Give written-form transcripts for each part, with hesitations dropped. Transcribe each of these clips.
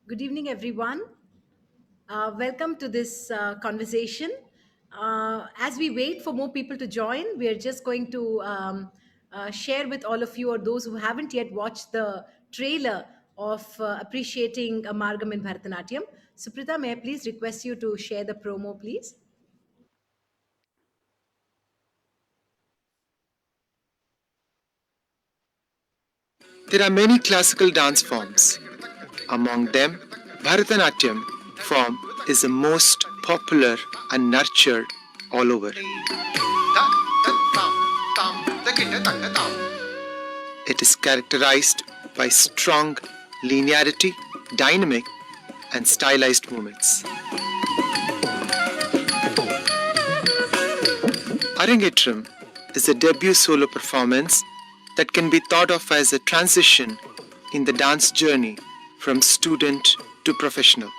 Good evening, everyone. Welcome to this conversation. As we wait for more people to join, we are just going to share with all of you, or those who haven't yet watched the trailer of appreciating Amargam in Bharatanatyam. Suprita, may I please request you to share the promo, please? There are many classical dance forms. Among them, Bharatanatyam form is the most popular and nurtured all over. It is characterized by strong linearity, dynamic, and stylized movements. Arangetram is a debut solo performance that can be thought of as a transition in the dance journey from student to professional.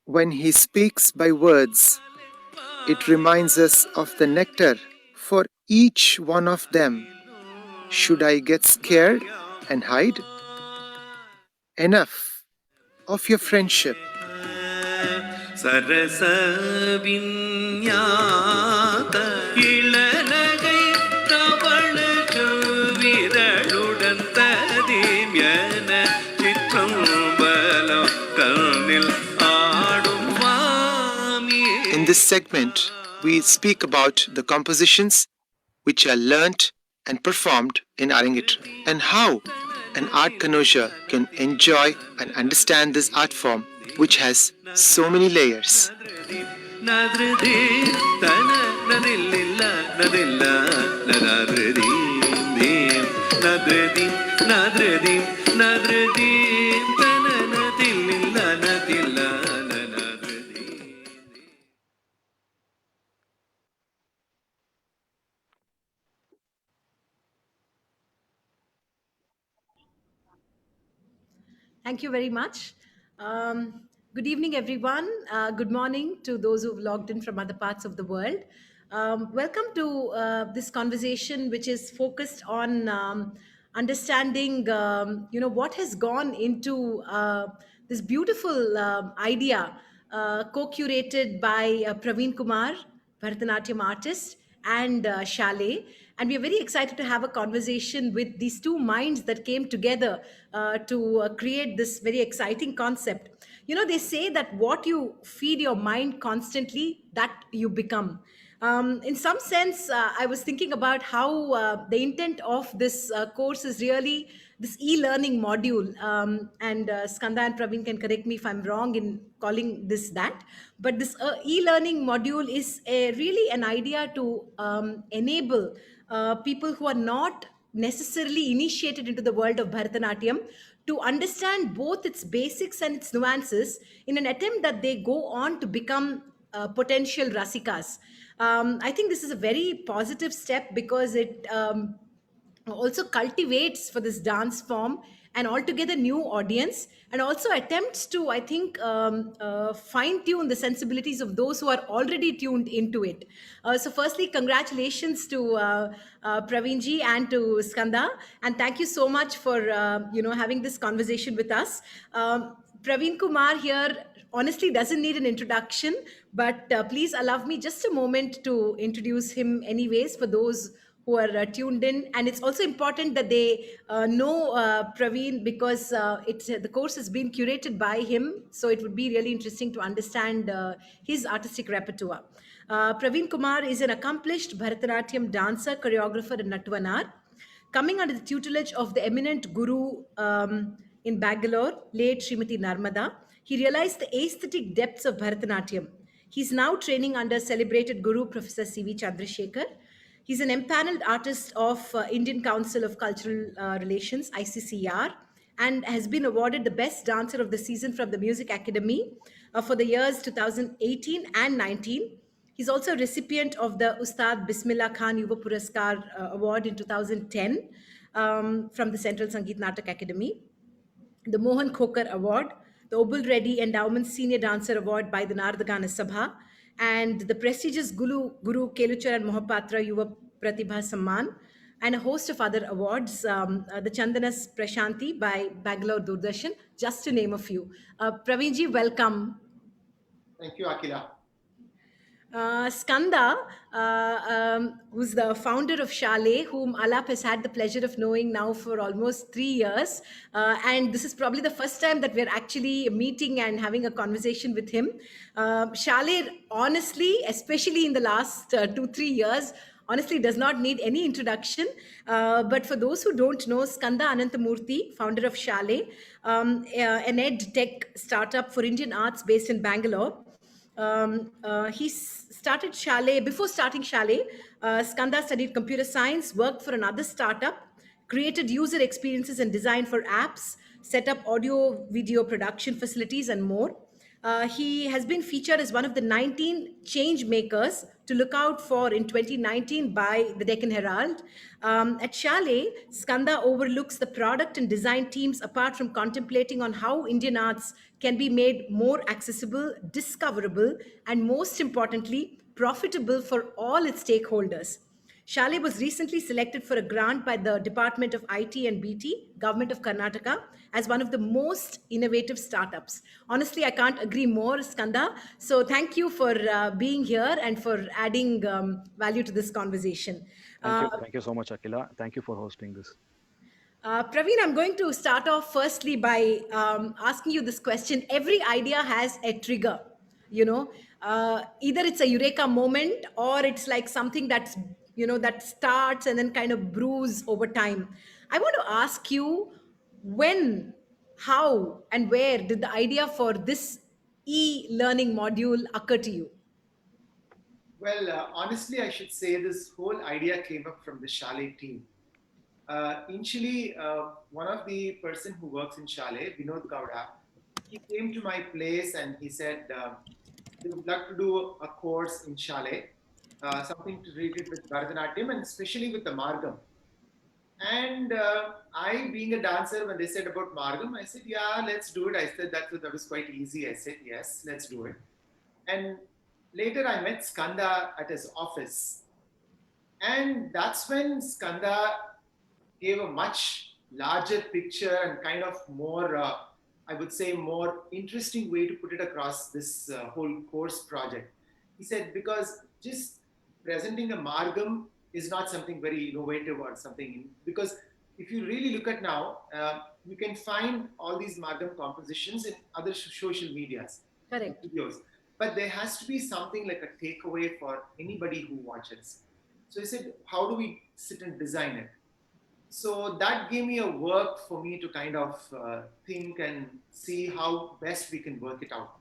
When he speaks by words, it reminds us of the nectar for each one of them. Should I get scared and hide? Enough of your friendship. சரசவிஞ்ஞாத இளநகை தவள விரலுடன் ததீம் என சிற்றம்பலம் கண்ணில் ஆடும் வாமி. In this segment, we speak about the compositions which are learnt and performed in Arangetram and how an art connoisseur can enjoy and understand this art form which has so many layers. Thank you very much. Good evening, everyone. Good morning to those who've logged in from other parts of the world. Welcome to this conversation, which is focused on understanding, what has gone into this beautiful idea, co-curated by Praveen Kumar, Bharatanatyam artist, and Shale. And we are very excited to have a conversation with these two minds that came together to create this very exciting concept. You know, they say that what you feed your mind constantly, that you become. In some sense, I was thinking about how the intent of this course is really this e-learning module. And Skanda and Praveen can correct me if I'm wrong in calling this that. But this e-learning module is really an idea to enable people who are not necessarily initiated into the world of Bharatanatyam to understand both its basics and its nuances in an attempt that they go on to become potential rasikas. I think this is a very positive step because it also cultivates for this dance form an altogether new audience and also attempts to, I think, fine tune the sensibilities of those who are already tuned into it. So firstly, congratulations to Praveenji and to Skanda, and thank you so much for having this conversation with us. Praveen Kumar here honestly doesn't need an introduction, but please allow me just a moment to introduce him anyways for those who are tuned in. And it's also important that they know Praveen because the course has been curated by him. So it would be really interesting to understand his artistic repertoire. Praveen Kumar is an accomplished Bharatanatyam dancer, choreographer, and Natwanar, coming under the tutelage of the eminent guru in Bangalore, late Srimati Narmada. He realized the aesthetic depths of Bharatanatyam. He's now training under celebrated guru Professor C.V. Chandrasekhar. He's an empaneled artist of Indian Council of Cultural Relations, ICCR, and has been awarded the Best Dancer of the Season from the Music Academy for the years 2018 and 19. He's also a recipient of the Ustad Bismillah Khan Yuva Puraskar Award in 2010 from the Central Sangeet Natak Academy, the Mohan Khokar Award, the Obul Reddy Endowment Senior Dancer Award by the Nardagana Sabha, and the prestigious Guru Kelucharan Mohapatra Yuva Pratibha Samman, and a host of other awards, the Chandanas Prashanti by Bangalore Doordarshan, just to name a few. Praveenji, welcome. Thank you, Akila. Skanda, who's the founder of Chalet, whom Alap has had the pleasure of knowing now for almost 3 years. And this is probably the first time that we're actually meeting and having a conversation with him. Chalet, honestly, especially in the last 2-3 years, honestly does not need any introduction. But for those who don't know, Skanda Anantamurthy, founder of Chalet, an ed tech startup for Indian arts based in Bangalore. He started Chalet. Before starting Chalet, Skanda studied computer science, worked for another startup, created user experiences and design for apps, set up audio video production facilities, and more. He has been featured as one of the 19 change makers to look out for in 2019 by the Deccan Herald. At Chalet, Skanda overlooks the product and design teams apart from contemplating on how Indian arts can be made more accessible, discoverable, and most importantly, profitable for all its stakeholders. Chalet was recently selected for a grant by the Department of IT and BT, Government of Karnataka, as one of the most innovative startups. Honestly, I can't agree more, Skanda. So thank you for being here and for adding value to this conversation. Thank you so much, Akila. Thank you for hosting this. Praveen, I'm going to start off firstly by asking you this question. Every idea has a trigger, you know, either it's a eureka moment or it's like something that's, that starts and then kind of brews over time. I want to ask you when, how, and where did the idea for this e-learning module occur to you? Well, honestly, I should say this whole idea came up from the Chalet team. Initially, one of the person who works in Chalet, Vinod Gowda, he came to my place and he said, he would like to do a course in Chalet, something to related with Bharatanatyam and especially with the Margam. And I, being a dancer, when they said about Margam, I said, yeah, let's do it. I said that was quite easy. I said, yes, let's do it. And later I met Skanda at his office. And that's when Skanda gave a much larger picture and kind of more, I would say, more interesting way to put it across this whole course project. He said, because just presenting a Margam is not something very innovative or something, because if you really look at now, you can find all these Margam compositions in other social medias, Correct. videos. But there has to be something like a takeaway for anybody who watches. So he said, how do we sit and design it? So that gave me a work for me to kind of think and see how best we can work it out.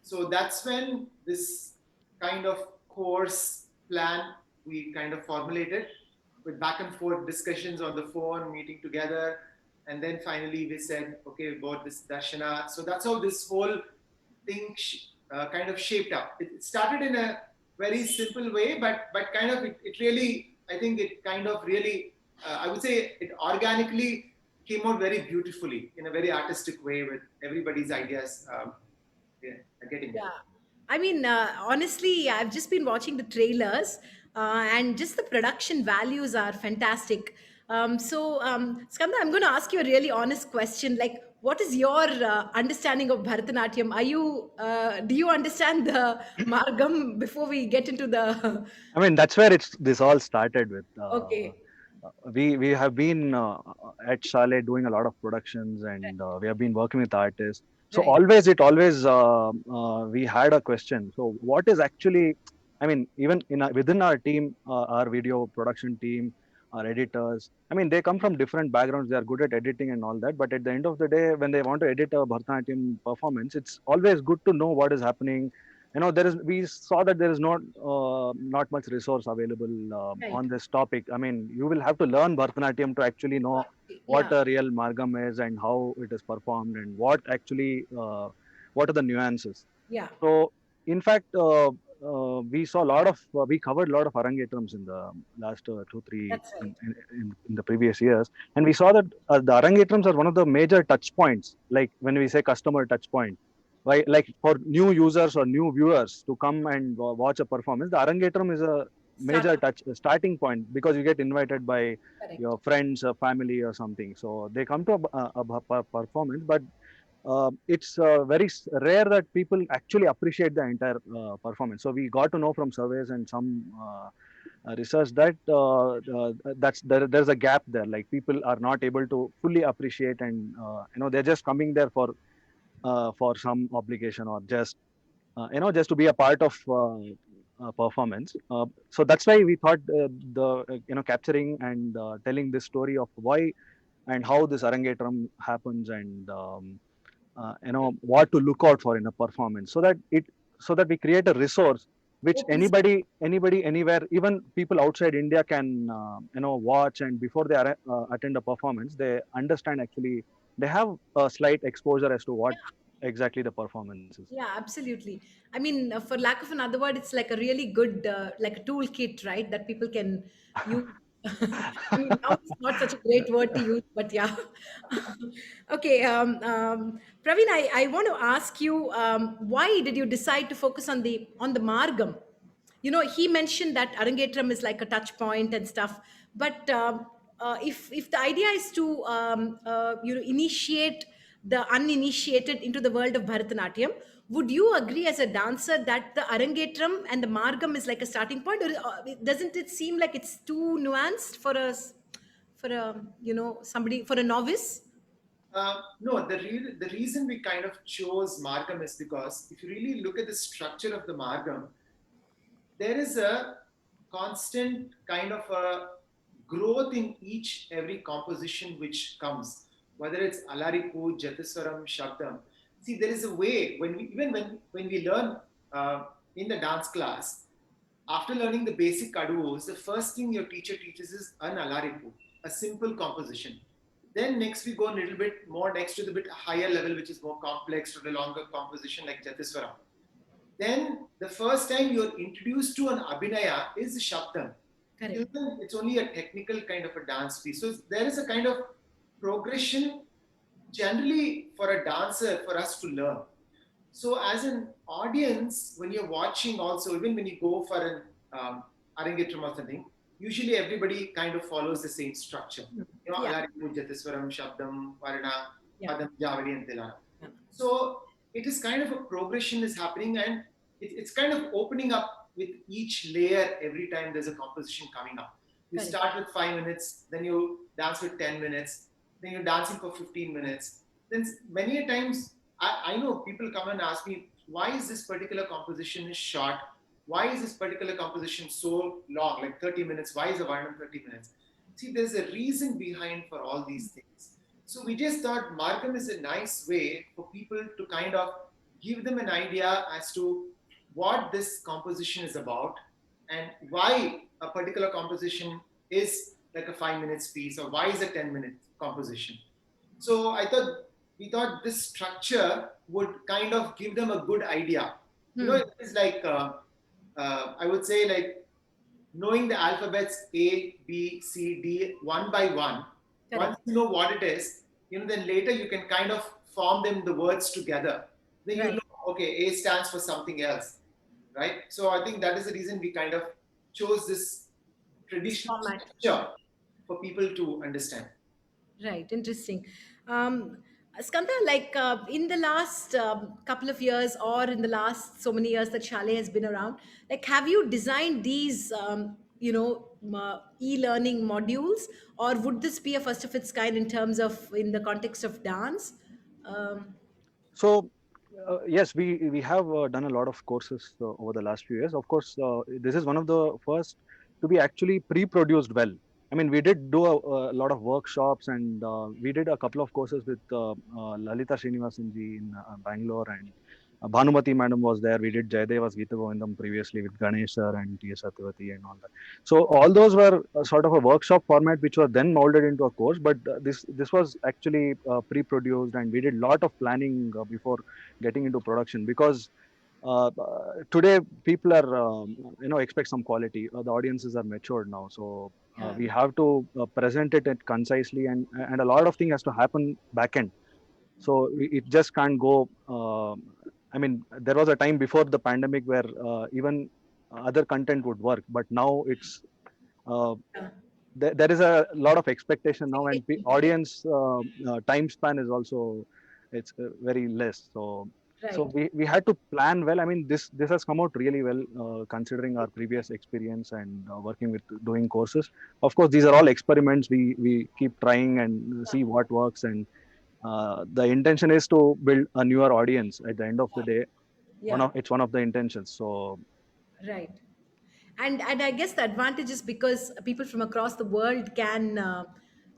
So that's when this kind of course plan we kind of formulated with back and forth discussions on the phone, meeting together. And then finally we said, okay, about this Darshana. So that's how this whole thing kind of shaped up. It started in a very simple way, but kind of it really, I think it kind of really, I would say it organically came out very beautifully in a very artistic way with everybody's ideas getting there. Yeah. I mean, honestly, I've just been watching the trailers and just the production values are fantastic. Skanda, I'm going to ask you a really honest question. Like, what is your understanding of Bharatanatyam? Do you understand the Margam before we get into the... I mean, that's where this all started with. Okay. We have been at Chalet doing a lot of productions and we have been working with artists. So Right. we had a question. So what is actually, I mean, even within our team, our video production team, our editors, I mean, they come from different backgrounds. They are good at editing and all that. But at the end of the day, when they want to edit a Bharatanatyam performance, it's always good to know what is happening. We saw that there is not much resource available Right. on this topic. I mean, you will have to learn Bharatanatyam to actually know what Yeah. a real Margam is and how it is performed and what are the nuances. Yeah. So, in fact, we covered a lot of Arangetrams in the last 2-3 That's right. in the previous years, and we saw that the Arangetrams are one of the major touch points. Like when we say customer touch point, like for new users or new viewers to come and watch a performance, the Arangetram is a major starting point, because you get invited by Correct. your friends or family or something. So they come to a performance, but it's very rare that people actually appreciate the entire performance. So we got to know from surveys and some research that there's a gap there. Like, people are not able to fully appreciate, and they're just coming there for some obligation, or just just to be a part of performance. So that's why we thought the capturing and telling this story of why and how this Arangetram happens, and what to look out for in a performance, so that we create a resource which Opens. anybody anywhere, even people outside India, can watch, and before they attend a performance, they understand, actually they have a slight exposure as to what exactly the performance is. Yeah, absolutely. I mean, for lack of another word, it's like a really good, like a toolkit, right? That people can use. I mean, now it's not such a great word to use, but yeah. Okay, Praveen, I want to ask you, why did you decide to focus on the Margam? He mentioned that Arangetram is like a touch point and stuff, but if the idea is to initiate the uninitiated into the world of Bharatanatyam, would you agree as a dancer that the Arangetram and the Margam is like a starting point, or doesn't it seem like it's too nuanced for somebody, for a novice? No, the reason we kind of chose Margam is because if you really look at the structure of the Margam, there is a constant kind of a growth in each every composition which comes, whether it's Alaripu, Jatiswaram, Shabdam. See, there is a way when we learn in the dance class, after learning the basic kadus, the first thing your teacher teaches is an Alaripu, a simple composition. Then next we go a little bit more next to the bit higher level, which is more complex, to the longer composition like Jatiswaram. Then the first time you're introduced to an Abhinaya is Shabdam. Correct. It's only a technical kind of a dance piece. So there is a kind of progression generally for a dancer for us to learn. So as an audience, when you're watching also, even when you go for an Arangetram or something, usually everybody kind of follows the same structure. Yeah. Alaripu, Jatiswaram, Shabdam, Varna, Yeah. Padam, Javadi and Tilana. Yeah. So it is kind of a progression is happening, and it's kind of opening up with each layer every time there's a composition coming up. You Correct. start with 5 minutes, then you dance with 10 minutes, then you're dancing for 15 minutes. Then many a times, I know people come and ask me, why is this particular composition is short? Why is this particular composition so long, like 30 minutes? Why is the Varnam 30 minutes? See, there's a reason behind for all these things. So we just thought Margam is a nice way for people to kind of give them an idea as to what this composition is about and why a particular composition is like a 5 minutes piece, or why is a 10-minute composition. So we thought this structure would kind of give them a good idea. It's like, I would say, like knowing the alphabets A, B, C, D one by one. Correct. Once you know what it is, then later you can kind of form them the words together. Then Right. you know, okay, A stands for something else, right? So I think that is the reason we kind of chose this traditional Format. structure for people to understand. Right, interesting. Skanda, like in the last couple of years, or in the last so many years that Chalet has been around, like have you designed these, e-learning modules, or would this be a first of its kind in the context of dance? Um, So yes, we have done a lot of courses over the last few years. Of course, this is one of the first to be actually pre-produced well. I mean, we did do a lot of workshops, and we did a couple of courses with Lalita Srinivasanji in Bangalore, and Bhanumati madam was there. We did Jayadeva's Geeta Govindam previously with Ganesh sir and T.S. Satyavati and all that. So all those were sort of a workshop format, which were then molded into a course. But this was actually pre-produced, and we did a lot of planning before getting into production, because today people are expect some quality. The audiences are matured now, so Yeah. we have to present it concisely, and a lot of things has to happen back end. So it just can't go. I mean, there was a time before the pandemic where even other content would work. But now it's uh, Yeah. there is a lot of expectation now, and Right. audience time span is also it's very less. So Right. we had to plan well. I mean, this has come out really well, considering our previous experience and working with doing courses. Of course, these are all experiments. We keep trying and see what works, and the intention is to build a newer audience at the end of the day. Yeah. It's one of the intentions. So Right. And I guess the advantage is because people from across the world can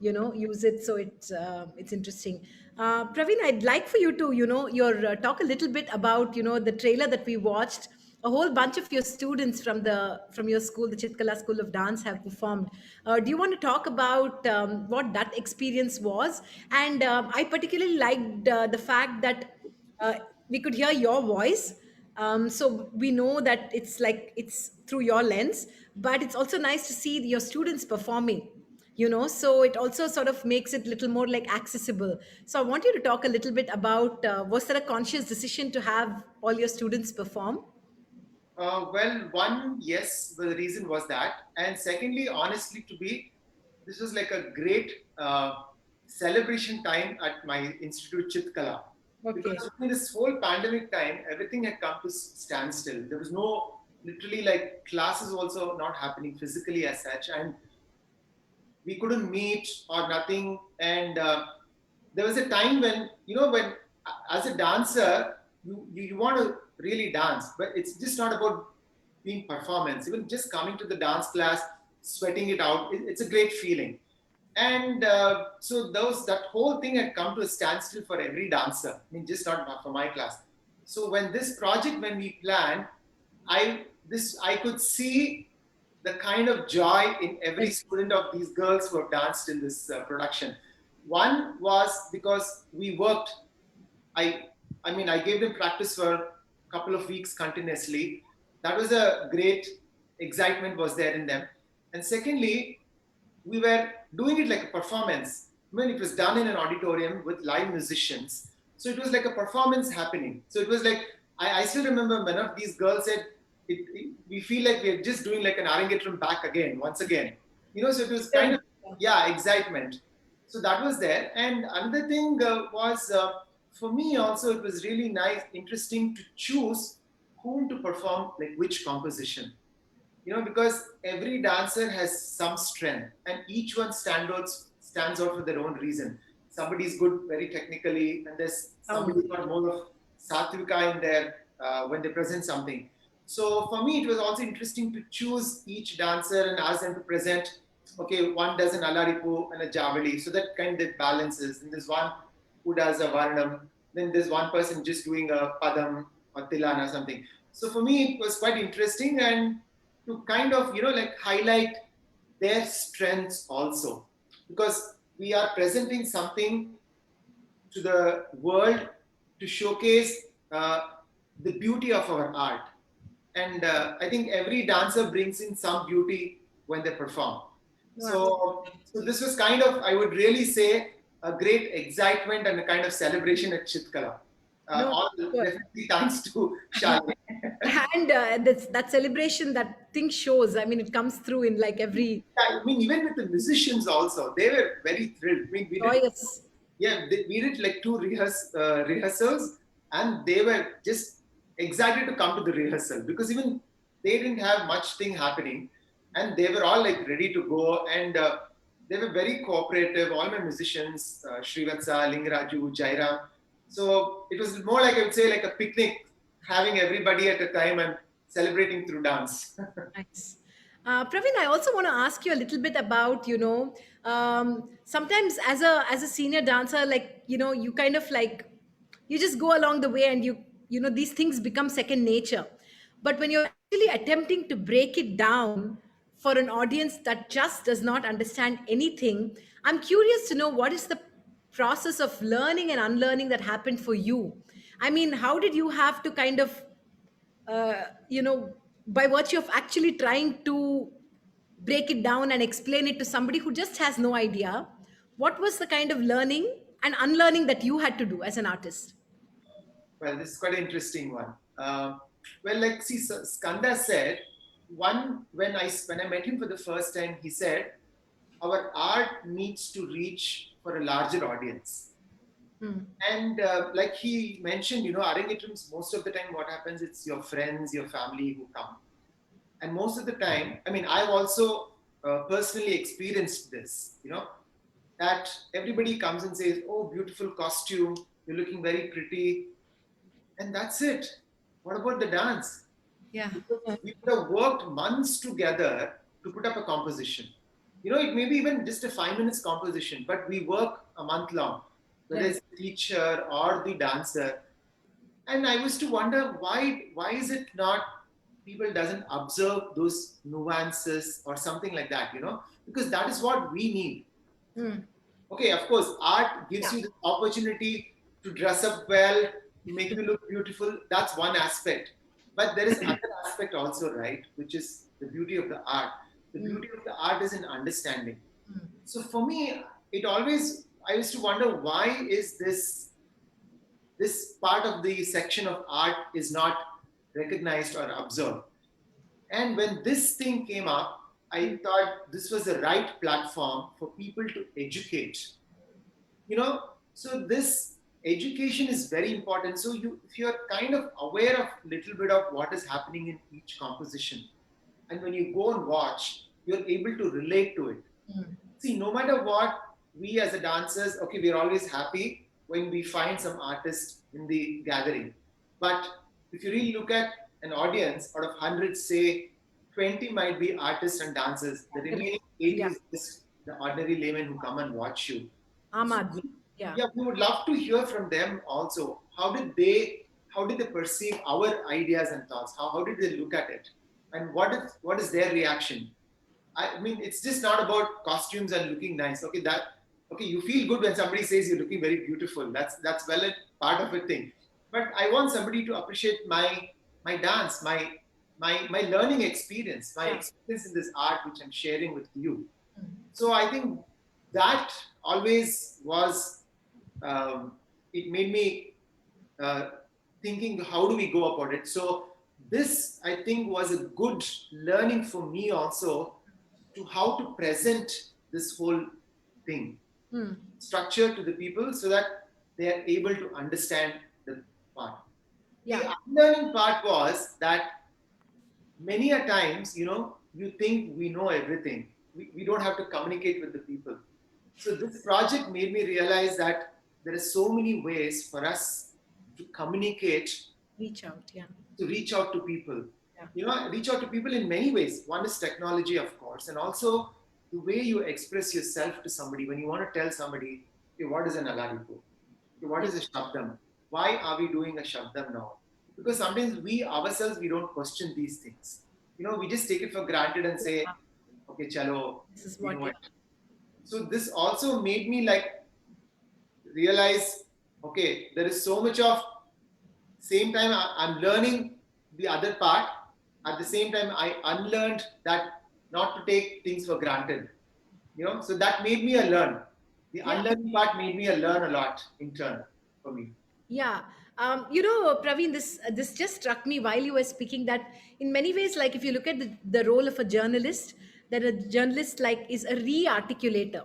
use it, so it's interesting. Praveen, I'd like for you to your talk a little bit about the trailer that we watched. A whole bunch of your students from your school, the Chitkala School of Dance, have performed. Do you want to talk about what that experience was? And I particularly liked the fact that uh, we could hear your voice. So we know that it's like it's through your lens, but it's also nice to see your students performing, so it also sort of makes it a little more like accessible. So I want you to talk a little bit about, was there a conscious decision to have all your students perform? Well, one, yes, the reason was that. And secondly, honestly, this was like a great celebration time at my institute, Chitkala. Okay. Because in this whole pandemic time, everything had come to standstill. There was no, literally, like classes also not happening physically as such. And we couldn't meet or nothing. And there was a time when, when as a dancer, you want to really dance, but it's just not about being performance. Even just coming to the dance class, sweating it out, it's a great feeling. And so that whole thing had come to a standstill for every dancer. I mean, just not for my class. So when we planned, I could see the kind of joy in every student of these girls who have danced in this production. One was because we worked. I I mean, I gave them practice for a couple of weeks continuously. That was a great excitement was there in them. And secondly, we were doing it like a performance. When it was done in an auditorium with live musicians, so it was like a performance happening. So it was like I still remember one of these girls said, "We feel like we're just doing like an Arangetram back again, once again." So it was kind of excitement. So that was there. And another thing was for me also it was really nice, interesting to choose whom to perform like which composition, because every dancer has some strength and each one stands out for their own reason. Somebody's good very technically, and there's somebody's got more of sattvika in there when they present something. So for me, it was also interesting to choose each dancer and ask them to present. Okay, one does an alaripu and a javali, so that kind of balances. And there's one who does a varnam. Then there's one person just doing a padam or tilana or something. So for me, it was quite interesting, and to kind of like highlight their strengths also, because we are presenting something to the world to showcase the beauty of our art. And I think every dancer brings in some beauty when they perform. So this was kind of, I would really say, a great excitement and a kind of celebration at Chitkala. All definitely thanks to Shalini. And that celebration, that thing shows. I mean, it comes through in like every. I mean, even with the musicians also, they were very thrilled. I mean, Joyous. we did like two rehearsals, and they were just excited to come to the rehearsal because even they didn't have much thing happening, and they were all like ready to go, and they were very cooperative. All my musicians, Srivatsa, Lingaraju, Jairam. So it was more like, I would say, like a picnic, having everybody at a time and celebrating through dance. Nice. Praveen, I also want to ask you a little bit about, sometimes as a senior dancer, like, you kind of like, you just go along the way and these things become second nature. But when you're actually attempting to break it down for an audience that just does not understand anything, I'm curious to know what is the process of learning and unlearning that happened for you. I mean, how did you have to kind of uh, you know, by virtue of actually trying to break it down and explain it to somebody who just has no idea, what was the kind of learning and unlearning that you had to do as an artist? Well, this is quite an interesting one. Well, like, see, Skanda said, when I met him for the first time, he said, our art needs to reach for a larger audience. And like he mentioned, Arangetrams, most of the time what happens, it's your friends, your family who come. And most of the time, I mean, I've also personally experienced this, that everybody comes and says, oh, beautiful costume, you're looking very pretty. And that's it. What about the dance? Yeah. Because we would have worked months together to put up a composition. It may be even just a 5 minutes composition, but we work a month long, whether Right. it's the teacher or the dancer. And I used to wonder why is it not people doesn't observe those nuances or something like that, because that is what we need. Okay, of course, art gives you the opportunity to dress up well, to make you look beautiful. That's one aspect. But there is another aspect also, right? Which is the beauty of the art. The beauty of the art is in understanding. So for me, I used to wonder why is this part of the section of art is not recognized or observed. And when this thing came up, I thought this was the right platform for people to educate. So this education is very important. So if you're kind of aware of a little bit of what is happening in each composition, and when you go and watch, you're able to relate to it. See, no matter what, we as a dancers, okay, we're always happy when we find some artist in the gathering. But if you really look at an audience, out of 100, say 20 might be artists and dancers. The remaining 80 is just the ordinary laymen who come and watch you. Ahmad. Yeah. Yeah, we would love to hear from them also. How did they perceive our ideas and thoughts? How did they look at it? And what is their reaction? I mean, it's just not about costumes and looking nice. Okay, you feel good when somebody says you're looking very beautiful. That's well a part of a thing. But I want somebody to appreciate my dance, my learning experience, my experience in this art which I'm sharing with you. So I think that always was it made me thinking, how do we go about it? So this, I think, was a good learning for me also to how to present this whole thing, structure to the people so that they are able to understand the part. Yeah. The unlearning part was that many a times, you think we know everything. We don't have to communicate with the people. So this project made me realize that there are so many ways for us to communicate, Reach out. Yeah. to reach out to people. Reach out to people in many ways. One is technology, of course, and also the way you express yourself to somebody. When you want to tell somebody, okay, what is an alaripu? Okay, what is a shabdam? Why are we doing a shabdam now? Because sometimes we ourselves, we don't question these things. We just take it for granted and say, okay, chalo. This is what. So this also made me realize, okay, there is so much of, same time I'm learning the other part. At the same time, I unlearned that not to take things for granted. So that made me a learn. The unlearning part made me a learn a lot in turn for me. Yeah. Praveen, this just struck me while you were speaking that in many ways, like if you look at the role of a journalist, that a journalist is a re-articulator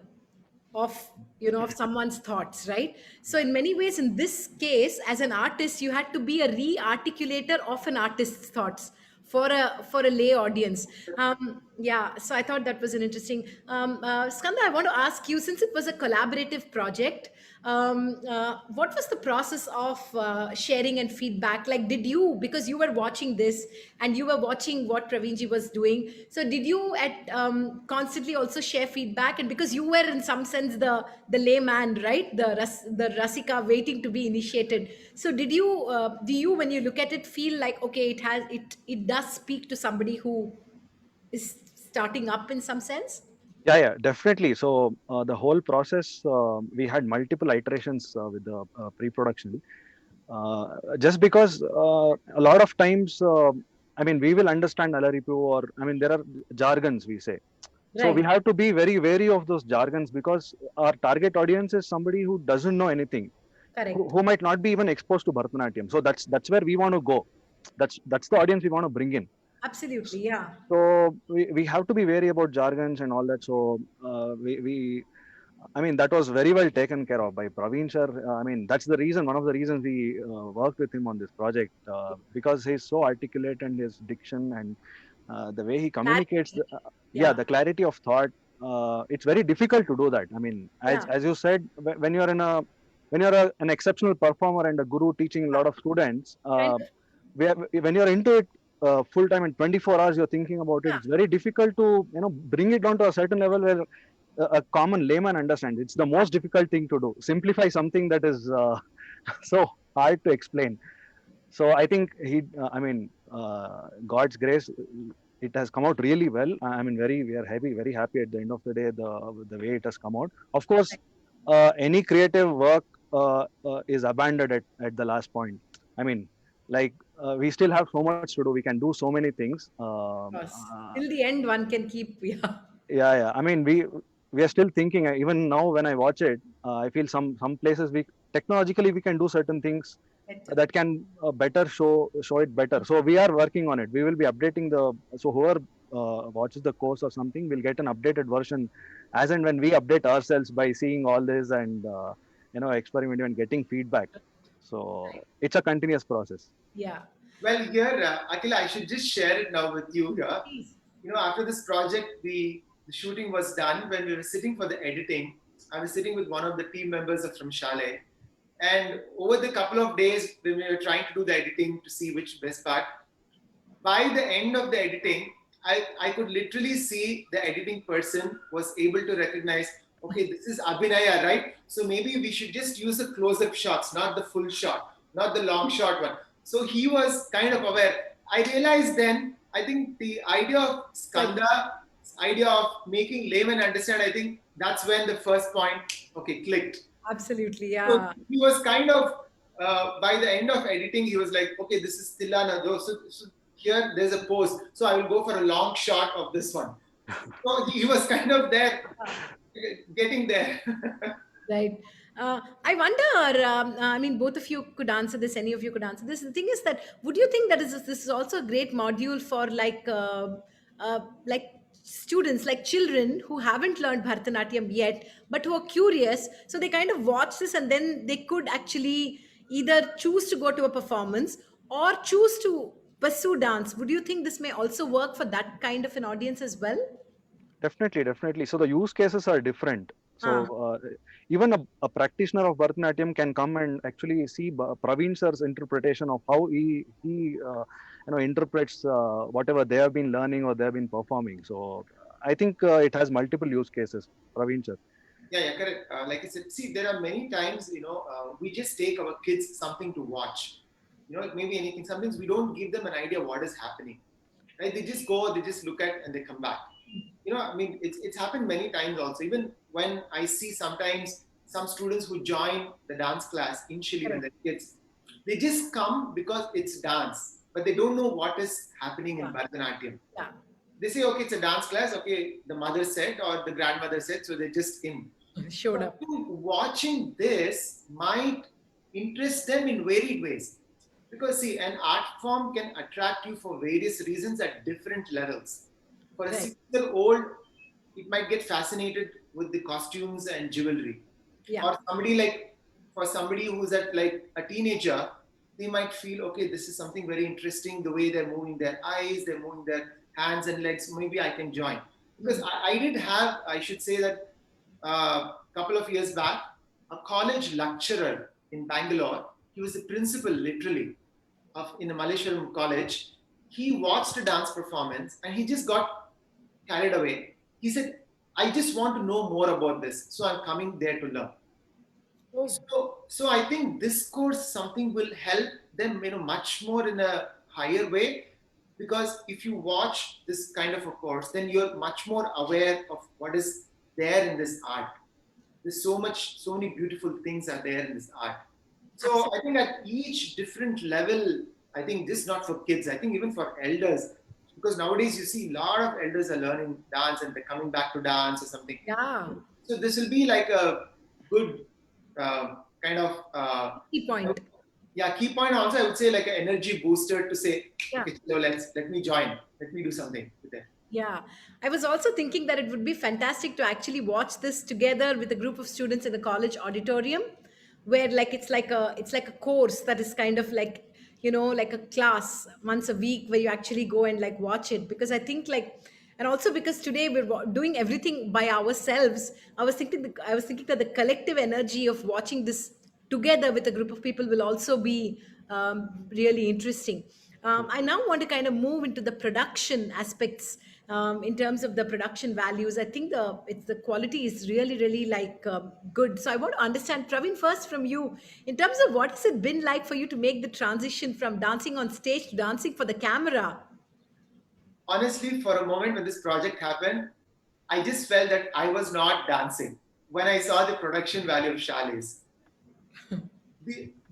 of of someone's thoughts, right? So in many ways, in this case, as an artist, you had to be a re-articulator of an artist's thoughts for a lay audience. So I thought that was an interesting. Skanda, I want to ask you, since it was a collaborative project, what was the process of sharing and feedback? Like, did you, because you were watching this and you were watching what Praveenji was doing, so did you constantly also share feedback? And because you were in some sense the layman, right, the rasika waiting to be initiated, so do you, when you look at it, feel like, okay, it does speak to somebody who is starting up in some sense? Yeah, definitely. So the whole process, we had multiple iterations with the pre-production. Just because a lot of times, I mean, we will understand Alaripu, or I mean, there are jargons we say. So we have to be very wary of those jargons, because our target audience is somebody who doesn't know anything, Correct. who might not be even exposed to Bharatanatyam. So that's where we want to go. That's the audience we want to bring in. Absolutely, yeah. So we have to be wary about jargons and all that. So I mean, that was very well taken care of by Praveen sir. I mean, that's the reason, one of the reasons we worked with him on this project, because he's so articulate and his diction and the way he communicates, Clarity. yeah, Yeah, the clarity of thought. It's very difficult to do that. I mean, yeah, as you said, when you're in a when you're an exceptional performer and a guru teaching a lot of students, kind of, when you're into it full time and 24 hours, you're thinking about it. yeah, It's very difficult to bring it down to a certain level where a common layman understands. It's the most difficult thing to do. Simplify something that is so hard to explain. So I think God's grace, it has come out really well. I mean, we are very happy at the end of the day, the way it has come out. Of course, any creative work is abandoned at the last point. I mean, like we still have so much to do. We can do so many things. of course. Till the end, one can keep, yeah. Yeah. I mean, we are still thinking. Even now, when I watch it, I feel some places we technologically we can do certain things Better. that can better show it better. So we are working on it. We will be updating so whoever watches the course or something will get an updated version as and when we update ourselves by seeing all this and experimenting and getting feedback. So it's a continuous process. Yeah. Well, here, Akhil, I should just share it now with you here. Please. After this project, the shooting was done. When we were sitting for the editing, I was sitting with one of the team members from Chalet. And over the couple of days, when we were trying to do the editing to see which best part, by the end of the editing, I could literally see the editing person was able to recognize, okay, this is Abhinaya, right? So maybe we should just use the close-up shots, not the full shot, not the long shot one. So he was kind of aware. I realized then, I think the idea of Skanda, idea of making layman understand, I think that's when the first point, okay, clicked. Absolutely, So yeah. he was kind of, by the end of editing, he was like, okay, this is Tilana. So here there's a pose. So I will go for a long shot of this one. So he was kind of there, getting there. Right. I wonder, I mean, both of you could answer this, any of you could answer this. The thing is that, would you think that this is also a great module for like students, like children who haven't learned Bharatanatyam yet, but who are curious? So they kind of watch this and then they could actually either choose to go to a performance or choose to pursue dance. Would you think this may also work for that kind of an audience as well? Definitely. So the use cases are different. So Ah, even a practitioner of Bharatanatyam can come and actually see Praveen sir's interpretation of how he interprets whatever they have been learning or they have been performing. So I think it has multiple use cases. Praveen sir. Yeah, correct. Like I said, see, there are many times, we just take our kids something to watch. Maybe anything. Sometimes we don't give them an idea what is happening. Right? They just go, they just look at, and they come back. I mean, it's happened many times also. Even when I see sometimes some students who join the dance class initially when correct. they're kids, they just come because it's dance, but they don't know what is happening in Yeah. Bharatanatyam. Yeah. They say, okay, it's a dance class. Okay, the mother said or the grandmother said, so they're just in. Showed So I up. think watching this might interest them in varied ways. Because see, an art form can attract you for various reasons at different levels. For a Right. 6-year-old, it might get fascinated with the costumes and jewelry. Yeah. Or for somebody who's at like a teenager, they might feel, okay, this is something very interesting, the way they're moving their eyes, they're moving their hands and legs, maybe I can join. Because I did have, I should say that a couple of years back, a college lecturer in Bangalore, he was the principal literally in a Malleshwaram college. He watched a dance performance and he just got carried away. He said, I just want to know more about this. So I'm coming there to learn. Oh, So I think this course something will help them, much more in a higher way, because if you watch this kind of a course, then you're much more aware of what is there in this art. There's so many beautiful things are there in this art. So I think at each different level, I think this is not for kids. I think even for elders, because nowadays you see a lot of elders are learning dance and they're coming back to dance or something. yeah. So this will be like a good kind of Key point. Yeah, key point also I would say like an energy booster to say, Yeah. okay, so let me join, let me do something with it. Yeah, I was also thinking that it would be fantastic to actually watch this together with a group of students in the college auditorium, where like it's like a course that is kind of like, like a class once a week where you actually go and like watch it. Because I think like, and also because today we're doing everything by ourselves, I was thinking that the collective energy of watching this together with a group of people will also be really interesting. I now want to kind of move into the production aspects. In terms of the production values, I think the quality is really really like good. So I want to understand, Praveen, first from you, in terms of what has it been like for you to make the transition from dancing on stage to dancing for the camera. Honestly, for a moment when this project happened, I just felt that I was not dancing. When I saw the production value of Shali's,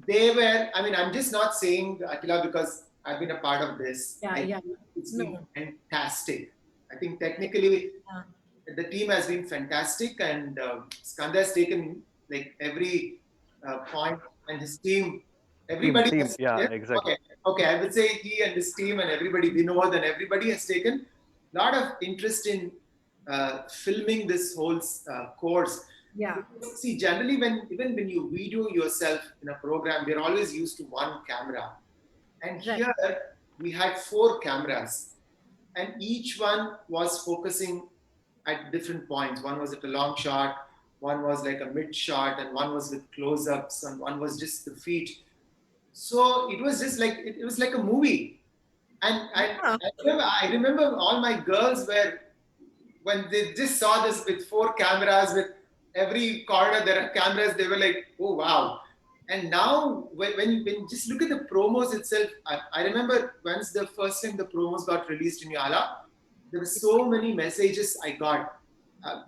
they were, I mean, I'm just not saying Attila because I've been a part of this. Yeah, I yeah. think it's been No. fantastic. I think technically Yeah. the team has been fantastic, and Skanda has taken like every point, and his team, everybody Team. has, Yeah, yeah, exactly. okay, okay, I would say he and his team and everybody, Vinod and everybody has taken a lot of interest in filming this whole course. Yeah. See, generally, even when you video yourself in a program, we're always used to one camera. And Right. here we had four cameras, and each one was focusing at different points. One was at a long shot, one was like a mid shot, and one was with close ups, and one was just the feet. So it was just like it was like a movie. And Yeah. I remember all my girls were when they just saw this with four cameras, with every corner there are cameras, they were like, oh wow. And now when you just look at the promos itself, I remember once the first time the promos got released in Yala, there were so many messages I got.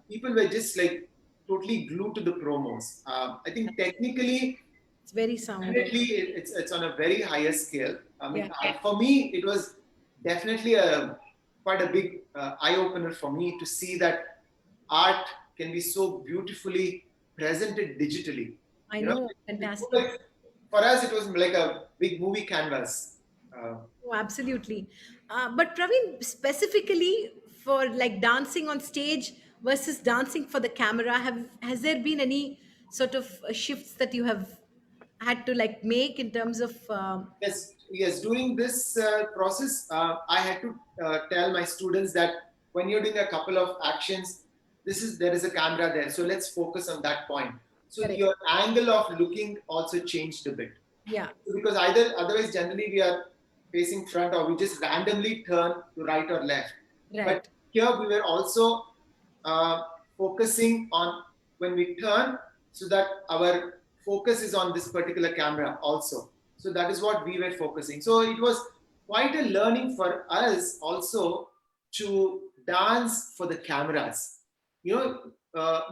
People were just like totally glued to the promos. I think technically, It's very sound. definitely it's on a very higher scale. I mean, Yeah. for me, it was definitely a quite a big eye opener for me to see that art can be so beautifully presented digitally. I You know, know. it was Fantastic. like, for us, it was like a big movie canvas. Oh, absolutely. But Praveen, specifically for like dancing on stage versus dancing for the camera, has there been any sort of shifts that you have had to like make in terms of Yes. During this process, I had to tell my students that when you're doing a couple of actions, there is a camera there, so let's focus on that point. So correct? your angle of looking also changed a bit, Yeah, because either otherwise generally we are facing front or we just randomly turn to right or left. But right. here we were also uh, focusing on when we turn, so that our focus is on this particular camera also. So that is what we were focusing. So it was quite a learning for us also to dance for the cameras.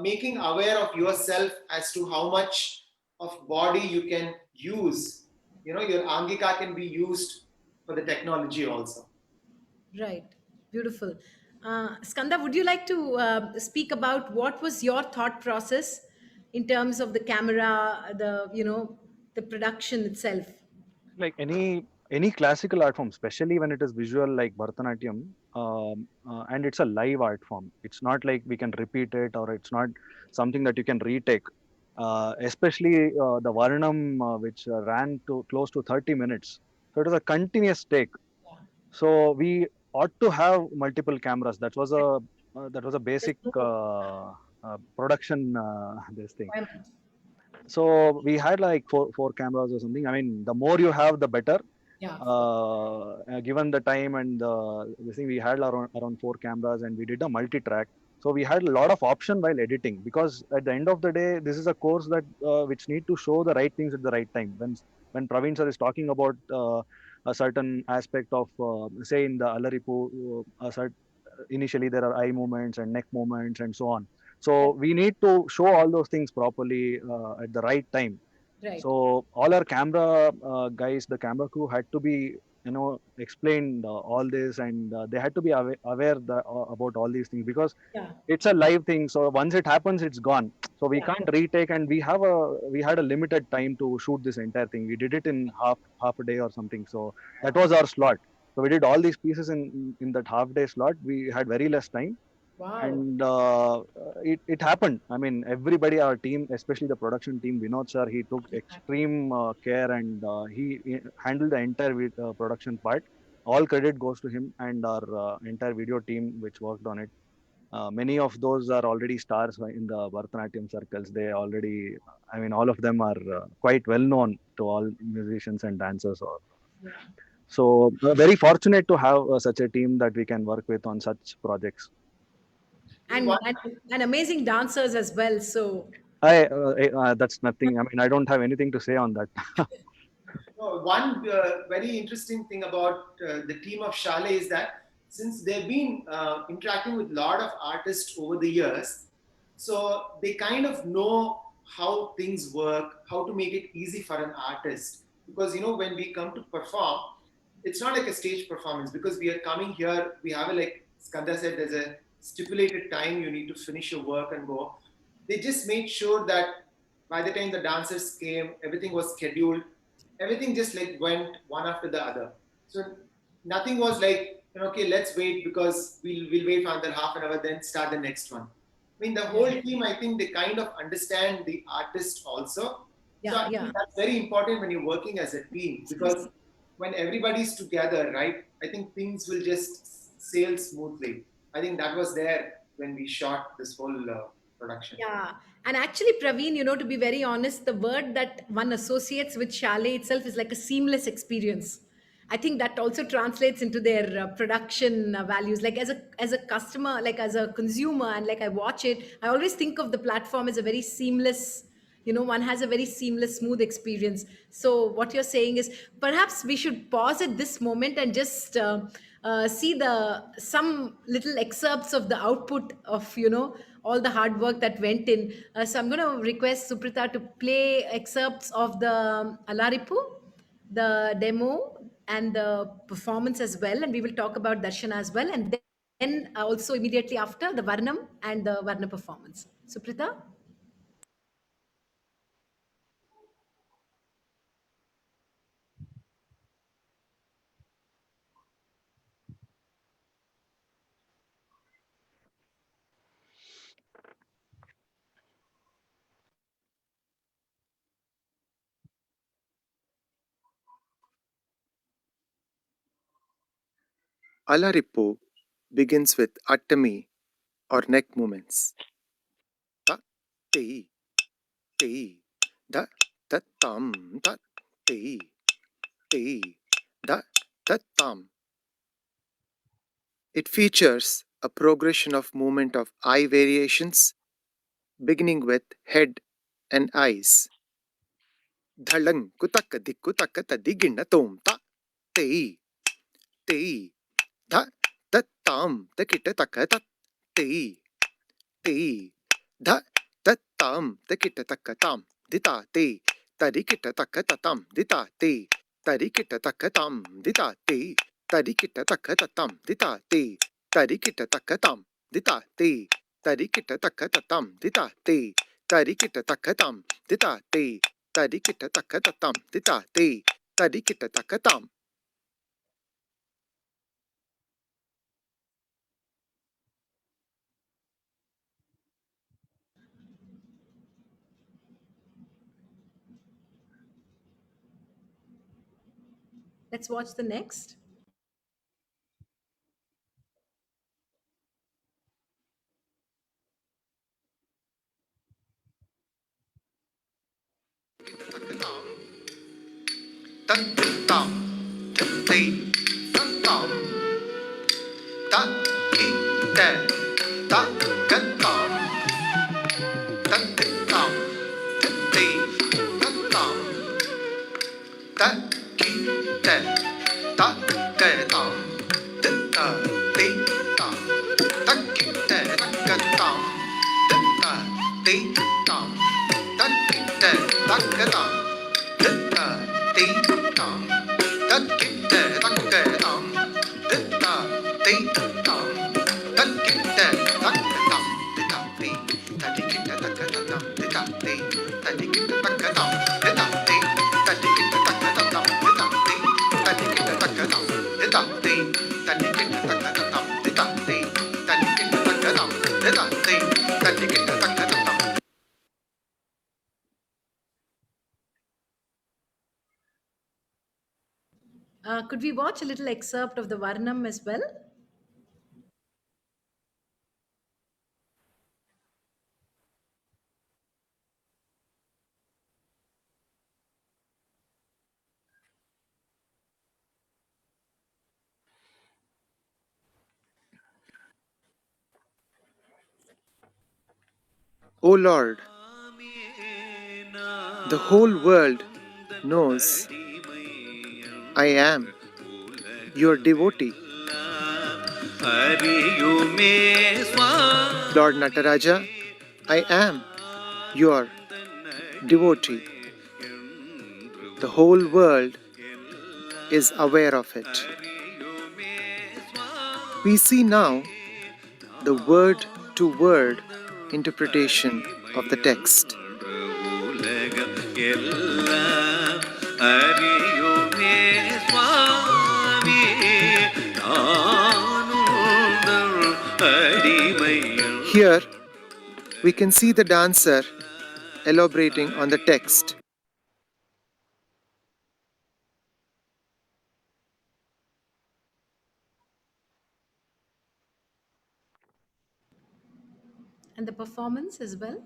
Making aware of yourself as to how much of body you can use. Your angika can be used for the technology also. Right. Beautiful. Skanda, would you like to speak about what was your thought process in terms of the camera, the production itself? Like any classical art form, especially when it is visual like Bharatanatyam, and it's a live art form. It's not like we can repeat it, or it's not something that you can retake. Especially the Varnam, which ran to close to 30 minutes. So it was a continuous take. So we ought to have multiple cameras. That was a basic production this thing. So we had like four cameras or something. I mean, the more you have, the better. Yeah. Given the time and this thing, we had around four cameras, and we did a multi-track. So we had a lot of option while editing, because at the end of the day, this is a course that which need to show the right things at the right time. When Praveen sir is talking about a certain aspect of say in the Alaripu, initially there are eye movements and neck movements and so on. So we need to show all those things properly at the right time. Right. So all our camera guys, the camera crew had to be explained all this, and they had to be aware about all these things, because Yeah. it's a live thing. So once it happens, it's gone. So we Yeah. can't retake, and we had a limited time to shoot this entire thing. We did it in half a day or something. So that was our slot. So we did all these pieces in that half day slot. We had very less time, Wow. and it happened. I mean, everybody, our team, especially the production team, Vinod sir, he took extreme care, and he handled the entire production part. All credit goes to him and our entire video team which worked on it. Many of those are already stars in the Bharatanatyam circles. They already, I mean, all of them are quite well known to all musicians and dancers. Yeah. So very fortunate to have such a team that we can work with on such projects. And amazing dancers as well. So That's nothing. I mean, I don't have anything to say on that. One very interesting thing about the team of Shale is that since they've been interacting with a lot of artists over the years, so they kind of know how things work, how to make it easy for an artist. Because when we come to perform, it's not like a stage performance, because we are coming here, we have like Skanda said, there's a stipulated time you need to finish your work and go. They just made sure that by the time the dancers came, everything was scheduled, everything just like went one after the other. So nothing was like, okay, let's wait because we'll wait for another half an hour, then start the next one. I mean, the whole team, I think they kind of understand the artist also. So I think that's very important when you're working as a team, because when everybody's together, right, I think things will just sail smoothly. I think that was there when we shot this whole production. yeah. And actually, Praveen, to be very honest, the word that one associates with Chalet itself is like a seamless experience. I think that also translates into their production values. Like as a customer, like as a consumer, and like I watch it, I always think of the platform as a very seamless. One has a very seamless, smooth experience. So what you're saying is perhaps we should pause at this moment and just see the some little excerpts of the output of all the hard work that went in. So I'm going to request Suprita to play excerpts of the Alaripu, the demo, and the performance as well, and we will talk about Darshana as well, and then also immediately after the Varnam and the Varna performance. Suprita. Alaripu begins with attami or neck movements. Ta, ti, ti, da, ta, tam, ta, ti, ti, da, ta, tam. It features a progression of movement of eye variations, beginning with head and eyes. Dhalang kutaka dikutaka tadigina tom ta, ti, ti, da, ta, tam, takita takata, ti, ti, da, ta, tam, takita takatam, dita, ti, tarikita takatatam, dita, ti, tarikita takatam, dita, ti, tarikita takatatam, dita, ti, tarikita takatam, dita, ti, tarikita takatatam, dita, ti, tarikita takatam, dita, ti, tarikita takatatam, dita, ti, tarikita takatam. Let's watch the next. Tam, ti, tam, ta, ki, te, ta, ka, tam, ta, tam, ti, tam, ta, ki, te, ta, ka, tam, ta, ti, tam, ta, ki, te, ta, ka, tam, ta, ti, tam, ta, ki, te, ta, ka, tam, ta, ti, tam, ta, ki, te, ta, Could we watch a little excerpt of the Varnam as well? O Lord, the whole world knows I am your devotee. அறியுமே Swami Lord Nataraja, I am your devotee. The whole world is aware of it. We see now the word to word interpretation of the text. உலகம் எல்லாம் அறியுமே சுவாமி நானுந்தன் அடிமையில் Here we can see the dancer elaborating on the text. And the performance as well?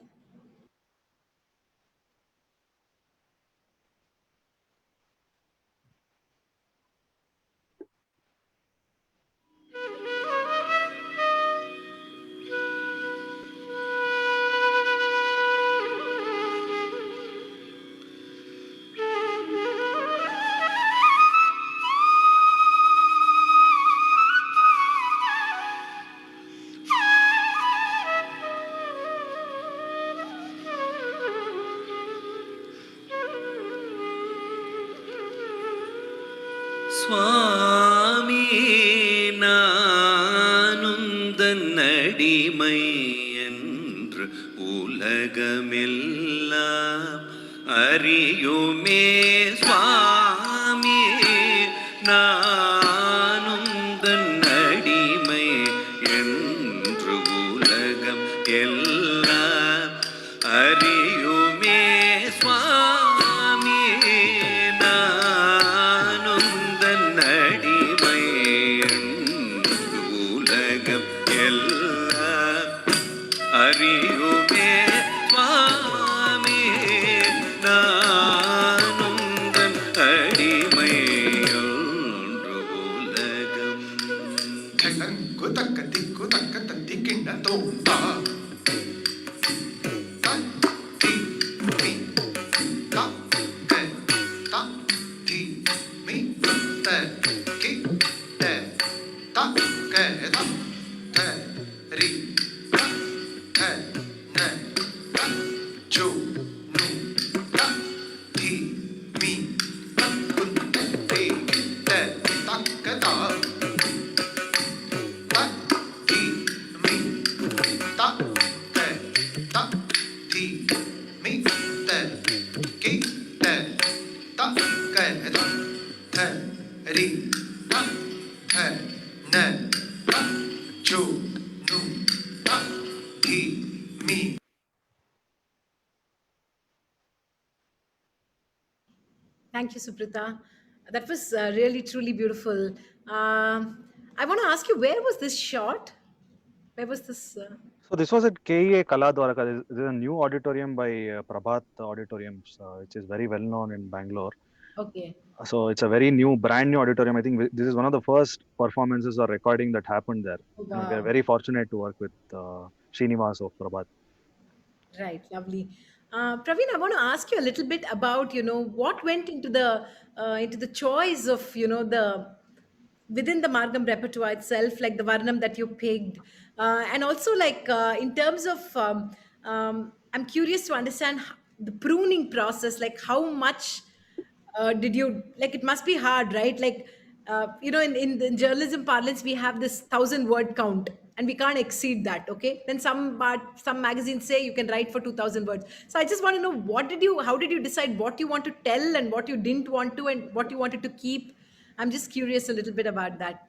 சுவாமி நானுந்தன் அடிமை என்று உலகமெல்லாம் அறியுமே சுவாமி நானுந்தன் அடிமை என்று உலகம் எல்லாம் அறியுமே சுவாமி நானுந்தன் அடிமை என்று உலகம் எல்லாம் அறியுமே சுவாமி நானுந்தன் அடிமை என்று உலகம் Ku takka tikku takka tattikinna tomba. Ta ti mi ta ke ta ti mi te ki te ta ke ta te ri ta te ne ta chu nu ta ti mi ta kun te ki te ta ke ta ta ti mi ta te ta ti mi te ki te ta ke ta te ri ta te ne ta chu nu ta ti mi. Thank you, Suprita. That was really, truly beautiful. I want to ask you, where was this shot? Where was this? So this was at KEA Kaladwaraka. There's a new auditorium by Prabhat Auditoriums, which is very well known in Bangalore. Okay. So it's a very new, brand new auditorium. I think this is one of the first performances or recording that happened there. Oh, We are wow. very fortunate to work with Srinivas of Prabhat. Right, lovely. Praveen, I want to ask you a little bit about, what went into the choice of, the within the Margam repertoire itself, like the Varnam that you picked, and also like in terms of, I'm curious to understand the pruning process, like how much did you like? It must be hard, right? Like in the journalism parlance we have this 1,000 word count and we can't exceed that. Okay, then some magazines say you can write for 2,000 words. So I just want to know, how did you decide what you want to tell and what you didn't want to and what you wanted to keep? I'm just curious a little bit about that.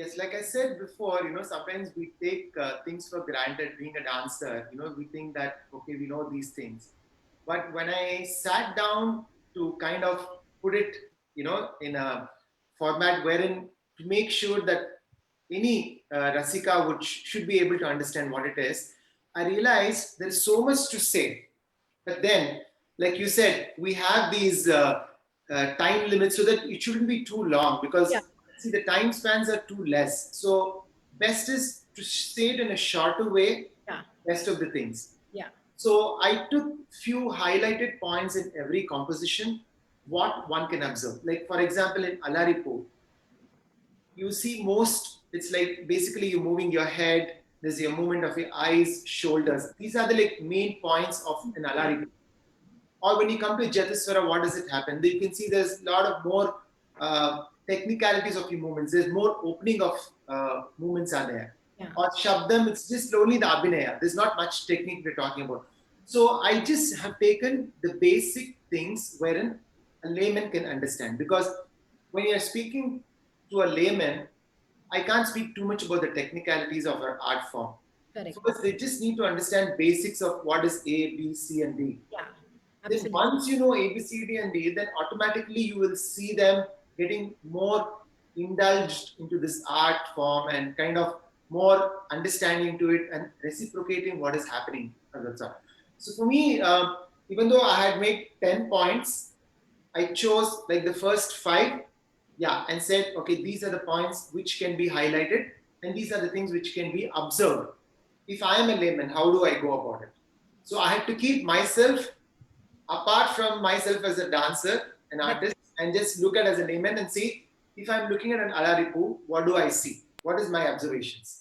Yes, like I said before, sometimes we take things for granted. Being a dancer, we think that okay, we know these things. But when I sat down to kind of put it, in a format wherein to make sure that any Rasika should be able to understand what it is, I realized there is so much to say. But then, like you said, we have these time limits so that it shouldn't be too long because Yeah, see the time spans are too less. So best is to say it in a shorter way. yeah, Best of the things. yeah. So I took few highlighted points in every composition, what one can observe. Like for example, in Alaripu, you see most, it's like basically you're moving your head, there's your movement of your eyes, shoulders. These are the like main points of an Alaripu. Or when you come to Jatiswara, what does it happen? You can see there's a lot of more technicalities of your movements. There's more opening of movements are there. Yeah. Or Shabdam, it's just only the Abhinaya. There's not much technique we're talking about. So I just have taken the basic things wherein a layman can understand. Because when you're speaking to a layman, I can't speak too much about the technicalities of our art form. Correct. First, they just need to understand basics of what is A, B, C, and D. Yeah, Then absolutely. once you know A, B, C, D, and D, then automatically you will see them getting more indulged into this art form and kind of more understanding to it and reciprocating what is happening. So for me, even though I had made 10 points, I chose like the first five, yeah, and said, okay, these are the points which can be highlighted and these are the things which can be observed. If I am a layman, how do I go about it? So I had to keep myself apart from myself as a dancer, an artist, and just look at as a layman and see if I'm looking at an Alaripu, what do I see? What is my observations?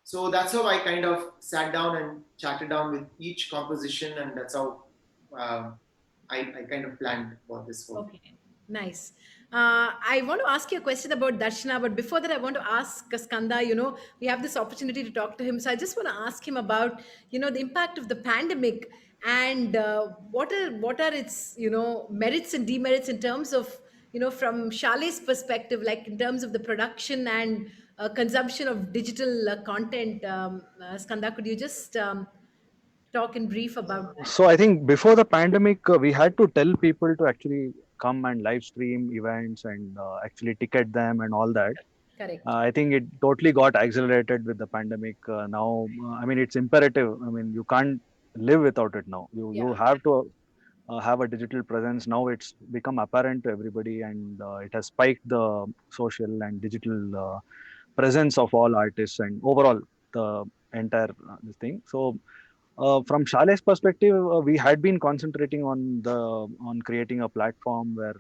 So that's how I kind of sat down and chatted down with each composition, and that's how I kind of planned for this whole. Okay, nice. I want to ask you a question about Darshana, but before that, I want to ask Skanda. We have this opportunity to talk to him, so I just want to ask him about, the impact of the pandemic and what are its, merits and demerits in terms of, from Shale's perspective, like in terms of the production and consumption of digital content. Skanda, could you just talk in brief about that? So I think before the pandemic, we had to tell people to actually come and live stream events and actually ticket them and all that. Correct. I think it totally got accelerated with the pandemic. Now, I mean, it's imperative. I mean, you can't live without it now. You Yeah. have to have a digital presence. Now it's become apparent to everybody, and it has spiked the social and digital presence of all artists and overall the entire this thing. So from Shale's perspective, we had been concentrating on creating a platform where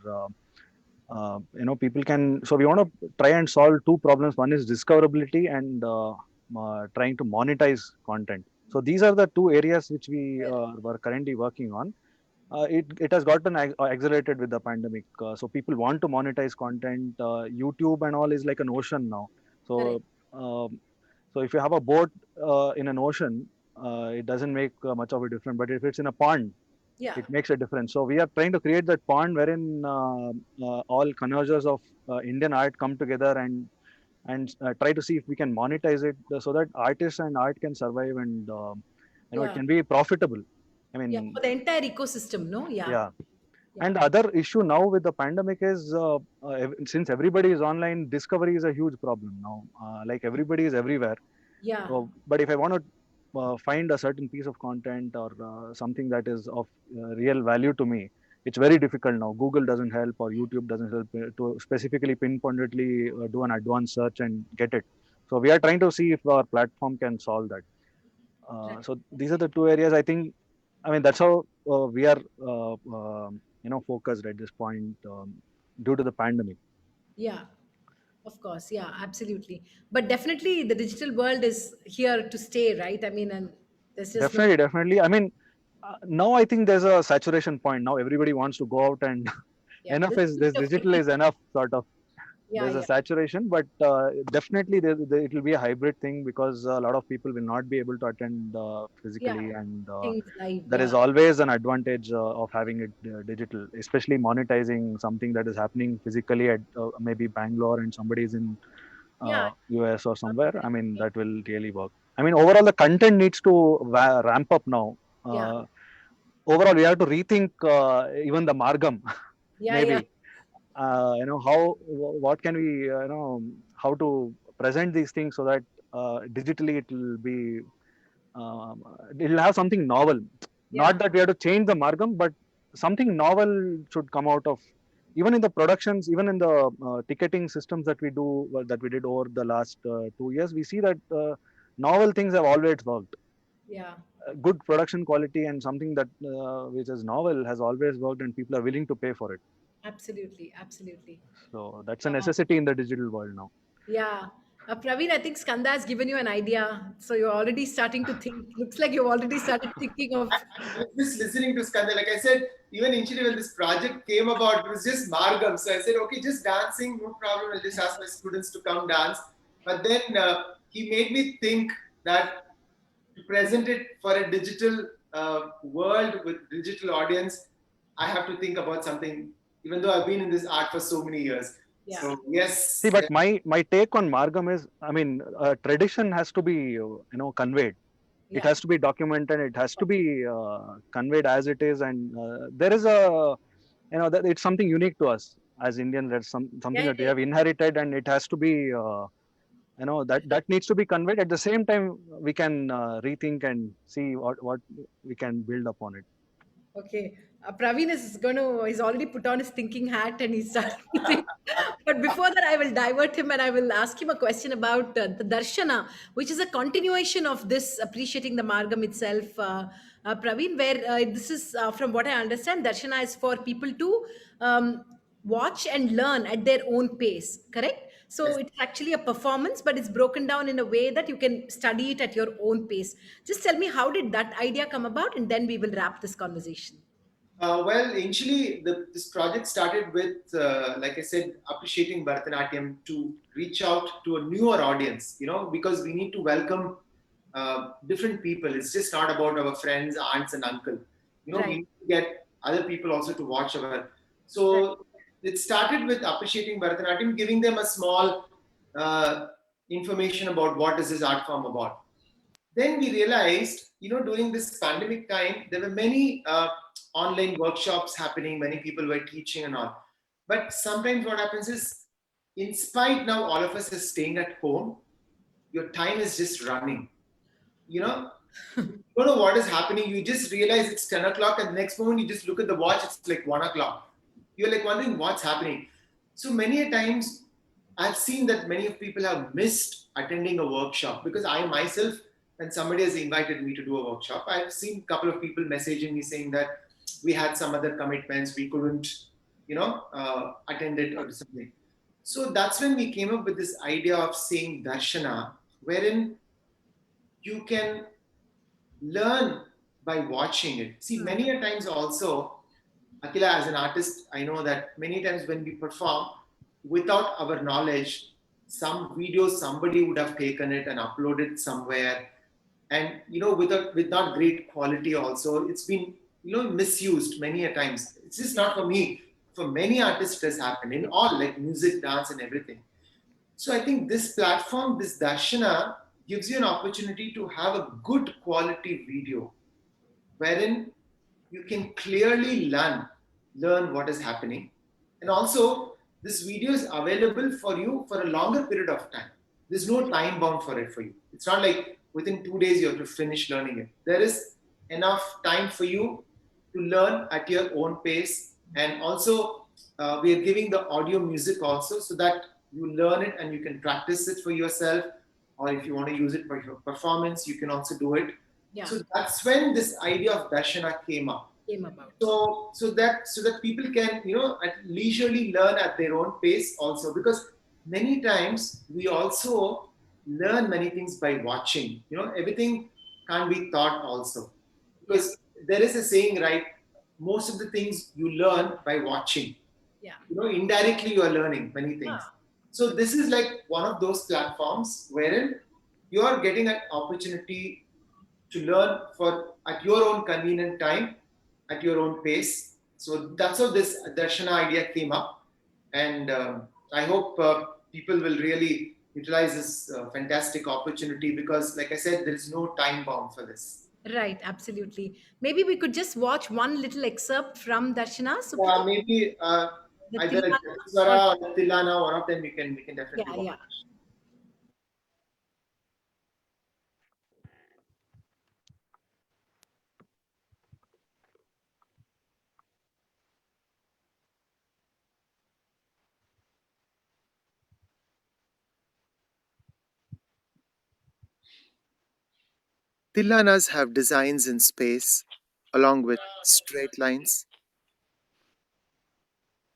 people can. So we want to try and solve two problems. One is discoverability and trying to monetize content. So these are the two areas which we were currently working on. It has gotten accelerated with the pandemic. So people want to monetize content. YouTube and all is like an ocean now. So so if you have a boat in an ocean, it doesn't make much of a difference. But if it's in a pond, Yeah. it makes a difference. So we are trying to create that pond wherein all connoisseurs of Indian art come together and try to see if we can monetize it so that artists and art can survive and it Yeah. can be profitable. I mean, Yeah, for the entire ecosystem, no? Yeah. yeah. Yeah. And the other issue now with the pandemic is since everybody is online, discovery is a huge problem now. Like everybody is everywhere. Yeah. So, but if I want to find a certain piece of content or something that is of real value to me, it's very difficult now. Google doesn't help or YouTube doesn't help to specifically pinpointedly do an advanced search and get it. So we are trying to see if our platform can solve that. Right. So these are the two areas I think. I mean, that's how we are, focused at this point due to the pandemic. Yeah. Of course. Yeah, absolutely. But definitely the digital world is here to stay, right? I mean, and there's just no. Definitely, definitely. I mean, now I think there's a saturation point. Now everybody wants to go out and Yeah. enough There's is too this much of digital is enough sort of. Yeah. There's a Yeah. saturation, but definitely it will be a hybrid thing because a lot of people will not be able to attend Yeah. physically, and Things live. there is Yeah. always an advantage of having it digital, especially monetizing something that is happening physically at maybe Bangalore and somebody is in Yeah, US or somewhere, I mean, that will really work. I mean, overall, the content needs to ramp up now. yeah, Overall, we have to rethink even the Margam, yeah, yeah, maybe. What can we, how to present these things so that digitally it will be, um, it'll have something novel. yeah. Not that we have to change the Margam, but something novel should come out of, even in the productions, even in the ticketing systems that we do, well, that we did over the last 2 years, we see that novel things have always worked. Yeah. Good production quality and something that which is novel has always worked, and people are willing to pay for it. Absolutely, absolutely. So that's a Uh, necessity in the digital world now. yeah. Praveen, I think Skanda has given you an idea. So you're already starting to think. Looks like you've already started thinking of. I was just listening to Skanda. Like I said, even initially when this project came about, it was just Margam. So I said, okay, just dancing, no problem. I'll just ask my students to come dance. But then he made me think that to present it for a digital world with digital audience, I have to think about something, even though I've been in this art for so many years. Yeah. So yes, See, but my take on Margam is, I mean, tradition has to be conveyed. It Yeah. has to be documented. It has to be conveyed as it is, and there is a that it's something unique to us as Indians. That's something Yeah. that we Yeah. have inherited, and it has to be that needs to be conveyed. At the same time, we can rethink and see what we can build upon it. Okay. Praveen is going to, he's already put on his thinking hat and he's starting to think. But before that, I will divert him and I will ask him a question about the Darshana, which is a continuation of this appreciating the Margam itself. Praveen, where this is, from what I understand, Darshana is for people to watch and learn at their own pace, correct? So yes. it's actually a performance, but it's broken down in a way that you can study it at your own pace. Just tell me, how did that idea come about? And then we will wrap this conversation. Well, initially, this project started with, like I said, appreciating Bharatanatyam to reach out to a newer audience, because we need to welcome different people. It's just not about our friends, aunts, and uncle. We Right, need to get other people also to watch our. right. So it started with appreciating Bharatanatyam, giving them a small information about what is this art form about. Then we realized, during this pandemic time, there were many online workshops happening, many people were teaching and all. But sometimes what happens is, in spite now all of us are staying at home, your time is just running. You don't know what is happening. You just realize it's 10 o'clock, and the next moment you just look at the watch, it's like 1 o'clock. You're like wondering what's happening. So many a times, I've seen that many of people have missed attending a workshop, because I myself, when somebody has invited me to do a workshop, I've seen a couple of people messaging me saying that we had some other commitments, we couldn't, attend it or something. So that's when we came up with this idea of saying Darshana, wherein you can learn by watching it. See, many a times also, Akila, as an artist, I know that many times when we perform, without our knowledge, some videos somebody would have taken it and uploaded somewhere, and with not great quality. Also, it's been misused many a times. It's just not for me. For many artists, it has happened in all, like music, dance, and everything. So I think this platform, this Darshana, gives you an opportunity to have a good quality video, wherein you can clearly learn what is happening. And also, this video is available for you for a longer period of time. There's no time bound for it for you. It's not like within 2 days you have to finish learning it. There is enough time for you to learn at your own pace. And also, we are giving the audio music also, so that you learn it and you can practice it for yourself. Or if you want to use it for your performance, you can also do it. Yeah. So that's when this idea of Darshana came up. Came about. So that people can at leisurely learn at their own pace also, because many times we also learn many things by watching. Everything can't be taught also, because there is a saying, right? Most of the things you learn by watching. Yeah. Indirectly you are learning many things. So this is like one of those platforms wherein you are getting an opportunity to learn at your own convenient time, at your own pace. So that's how this Darshana idea came up, and I hope people will really utilize this fantastic opportunity, because, like I said, there is no time bound for this. Right, absolutely. Maybe we could just watch one little excerpt from Darshana, Yeah, Suprita, maybe the either Tilmana or Jatiswara or Tilana, one of them we can definitely yeah, watch. yeah. Tillanas have designs in space along with straight lines,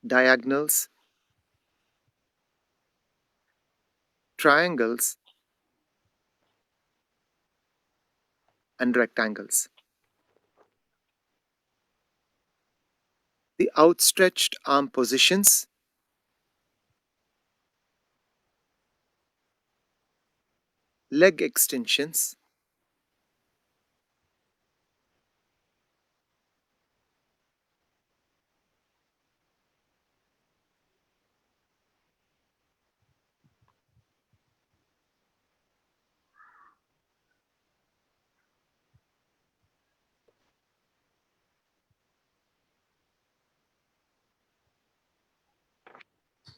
diagonals, triangles, and rectangles. The outstretched arm positions, leg extensions,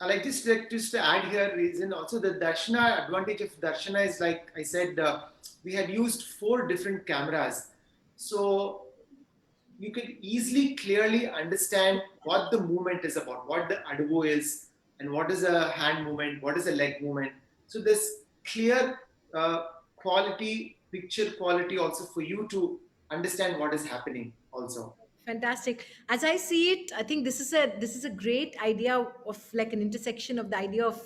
I just to add here reason also the Darshana advantage of Darshana is, like I said, we had used 4 different cameras, so you could easily clearly understand what the movement is about, what the advo is, and what is a hand movement, what is a leg movement. So there's clear quality, picture quality also for you to understand what is happening also. Fantastic. As I see it, I think this is a great idea of like an intersection of the idea of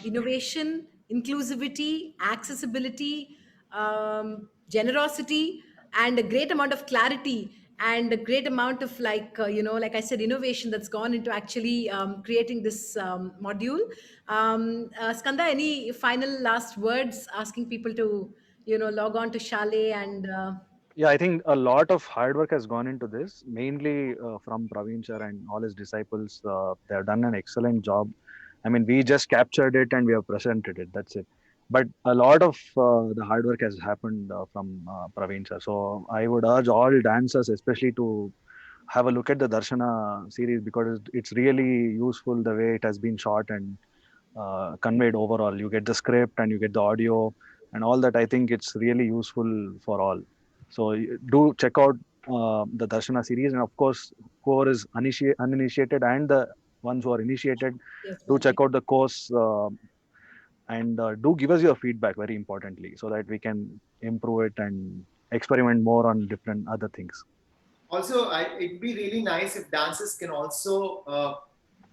innovation, inclusivity, accessibility, generosity, and a great amount of clarity and a great amount of like I said, innovation that's gone into actually creating this module. Skanda, any final last words asking people to log on to Chalet and Yeah, I think a lot of hard work has gone into this, mainly from Praveen sir and all his disciples. They have done an excellent job. I mean, we just captured it and we have presented it. That's it. But a lot of the hard work has happened from Praveen sir. So I would urge all dancers, especially to have a look at the Darshana series, because it's really useful the way it has been shot and conveyed overall. You get the script and you get the audio and all that. I think it's really useful for all. So do check out the Darshana series, and of course, core is uninitiated, and the ones who are initiated, yes, do well, check out the course and do give us your feedback very importantly, so that we can improve it and experiment more on different other things. Also, it'd be really nice if dancers can also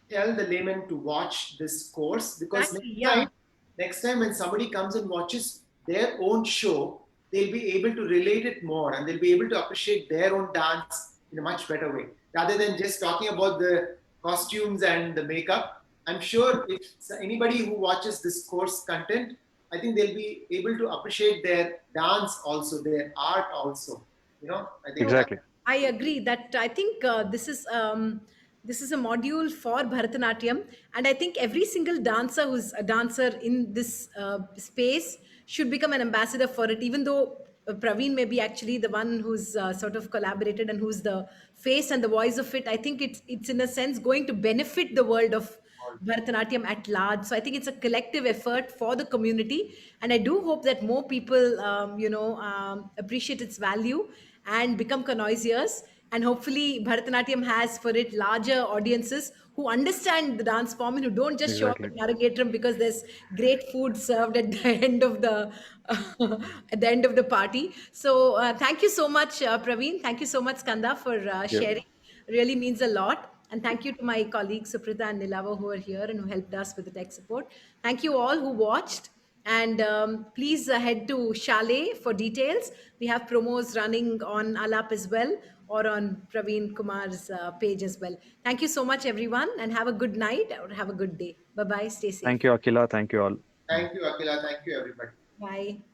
tell the layman to watch this course, because exactly, yeah. next time when somebody comes and watches their own show, they'll be able to relate it more and they'll be able to appreciate their own dance in a much better way, rather than just talking about the costumes and the makeup. I'm sure if anybody who watches this course content, I think they'll be able to appreciate their dance also, their art also. I think Exactly. I agree that I think this is a module for Bharatanatyam, and I think every single dancer who's a dancer in this space should become an ambassador for it. Even though Praveen may be actually the one who's sort of collaborated and who's the face and the voice of it, I think it's in a sense going to benefit the world of Bharatanatyam at large. So I think it's a collective effort for the community, and I do hope that more people, appreciate its value and become connoisseurs. And hopefully, Bharatanatyam has for it larger audiences who understand the dance form and who don't just show up Exactly. at Navigatum because there's great food served at the end of the at the end of the party. So thank you so much, Praveen. Thank you so much, Skanda, for Yeah. sharing. Really means a lot. And thank you to my colleagues Suprita and Nilava who are here and who helped us with the tech support. Thank you all who watched. And please head to Chalet for details. We have promos running on Alap as well, or on Praveen Kumar's page as well. Thank you so much, everyone, and have a good night or have a good day. Bye bye. Stay safe. Thank you, Akila. Thank you all. Thank you, Akila. Thank you, everybody. Bye.